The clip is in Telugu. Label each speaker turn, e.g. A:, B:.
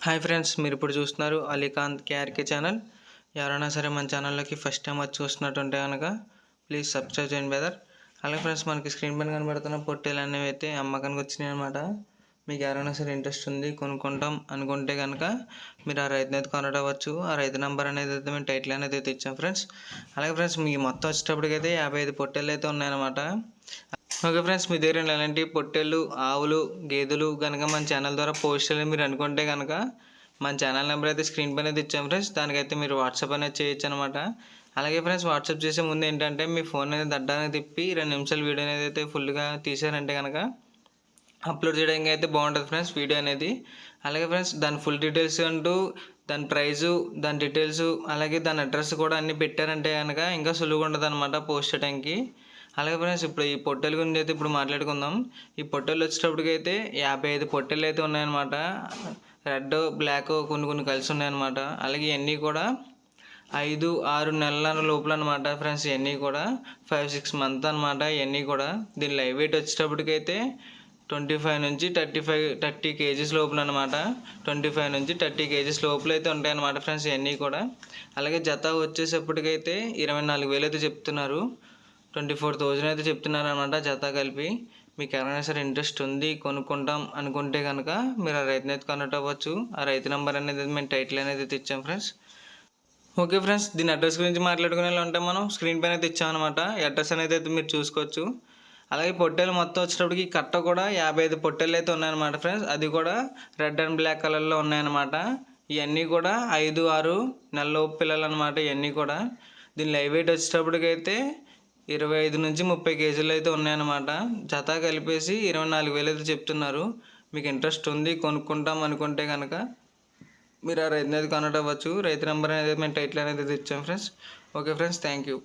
A: హాయ్ ఫ్రెండ్స్, మీరు ఇప్పుడు చూస్తున్నారు అలీకాంత్ కేఆర్కే ఛానల్. ఎవరైనా సరే మన ఛానల్లోకి ఫస్ట్ టైం వచ్చి చూస్తున్నట్టుంటే కనుక ప్లీజ్ సబ్స్క్రైబ్ చేయండి బ్రదర్. అలాగే ఫ్రెండ్స్, మనకి స్క్రీన్ పైన కనబడుతున్న పొట్టేలు అనేవి అయితే అమ్మకానికి వచ్చినాయి అనమాట. మీకు ఎవరైనా సరే ఇంట్రెస్ట్ ఉంది కొనుక్కుంటాం అనుకుంటే కనుక మీరు ఆ రైతుని అయితే కాంటాక్ట్ అవ్వచ్చు. ఆ రైతు నెంబర్ అనేది అయితే మేము టైటిల్ అనేది అయితే ఇచ్చాం ఫ్రెండ్స్. అలాగే ఫ్రెండ్స్, మీ మొత్తం వచ్చేటప్పటికైతే 55 పొట్టేలు అయితే ఉన్నాయన్నమాట. ఓకే ఫ్రెండ్స్, మీ దగ్గర ఎలాంటి పొట్టేళ్ళు, ఆవులు, గేదెలు కనుక మన ఛానల్ ద్వారా పోస్ట్ చేయాలని మీరు అనుకుంటే కనుక మన ఛానల్ నెంబర్ అయితే స్క్రీన్ పైన అయితే ఇచ్చాం ఫ్రెండ్స్. దానికైతే మీరు వాట్సాప్ అనేది చేయొచ్చు అనమాట. అలాగే ఫ్రెండ్స్, వాట్సాప్ చేసే ముందు ఏంటంటే మీ ఫోన్ అనేది దడ్డానికి తిప్పి 2 నిమిషాలు వీడియో అనేది అయితే ఫుల్గా తీసారంటే కనుక అప్లోడ్ చేయడానికి అయితే బాగుంటుంది ఫ్రెండ్స్ వీడియో అనేది. అలాగే ఫ్రెండ్స్, దాని ఫుల్ డీటెయిల్స్ అంటూ దాని ప్రైజు, దాని డీటెయిల్స్, అలాగే దాని అడ్రస్ కూడా అన్నీ పెట్టారంటే కనుక ఇంకా సులువుగా ఉంటుంది అనమాట పోస్ట్ చేయడానికి. అలాగే ఫ్రెండ్స్, ఇప్పుడు ఈ పొట్టేల గురించి అయితే ఇప్పుడు మాట్లాడుకుందాం. ఈ పొట్టేలు వచ్చేటప్పటికైతే 55 పొట్టేలు అయితే ఉన్నాయన్నమాట. రెడ్, బ్లాక్ కొన్ని కలిసి ఉన్నాయన్నమాట. అలాగే ఇవన్నీ కూడా 5-6 నెలల లోపల అనమాట ఫ్రెండ్స్. ఇవన్నీ కూడా 5-6 మంత్ అనమాట. ఇవన్నీ కూడా దీని లైవ్ వెయిట్ వచ్చేటప్పటికైతే 25 నుంచి 30 కేజీస్ లోపల అనమాట. 25 నుంచి 30 కేజీస్ లోపల అయితే ఉంటాయన్నమాట ఫ్రెండ్స్ ఇవన్నీ కూడా. అలాగే జత వచ్చేటప్పటికైతే 24,000 అయితే చెప్తున్నారు. 24,000 అయితే చెప్తున్నారు అనమాట జత కలిపి. మీకు ఎవరైనా సరే ఇంట్రెస్ట్ ఉంది కొనుక్కుంటాం అనుకుంటే కనుక మీరు ఆ రైతుని అయితే కాంటాక్ట్ అవ్వచ్చు. ఆ రైతు నెంబర్ అనేది మేము టైటిల్ అనేది అయితే ఇచ్చాం ఫ్రెండ్స్. ఓకే ఫ్రెండ్స్, దీని అడ్రస్ గురించి మాట్లాడుకునే ఉంటే మనం స్క్రీన్ పైన అయితే ఇచ్చామన్నమాట. అడ్రస్ అనేది అయితే మీరు చూసుకోవచ్చు. అలాగే పొట్టేలు మొత్తం వచ్చేటప్పటికి కట్ట కూడా 55 పొట్టేలు అయితే ఉన్నాయన్నమాట ఫ్రెండ్స్. అది కూడా రెడ్ అండ్ బ్లాక్ కలర్లో ఉన్నాయన్నమాట. ఇవన్నీ కూడా 5-6 నెలల పిల్లలు అనమాట. ఇవన్నీ కూడా దీని లైవ్ వెయిట్ వచ్చేటప్పటికైతే 25 నుంచి 30 కేజీలు అయితే ఉన్నాయన్నమాట. జత కలిపేసి 24,000 అయితే చెప్తున్నారు. మీకు ఇంట్రెస్ట్ ఉంది కొనుక్కుంటాం అనుకుంటే కనుక మీరు ఆ రైతు అనేది కాంటాక్ట్ అవ్వచ్చు. రైతు నెంబర్ అనేది మేము టైటిల్ అనేది ఇచ్చాం friends. Okay friends, thank you.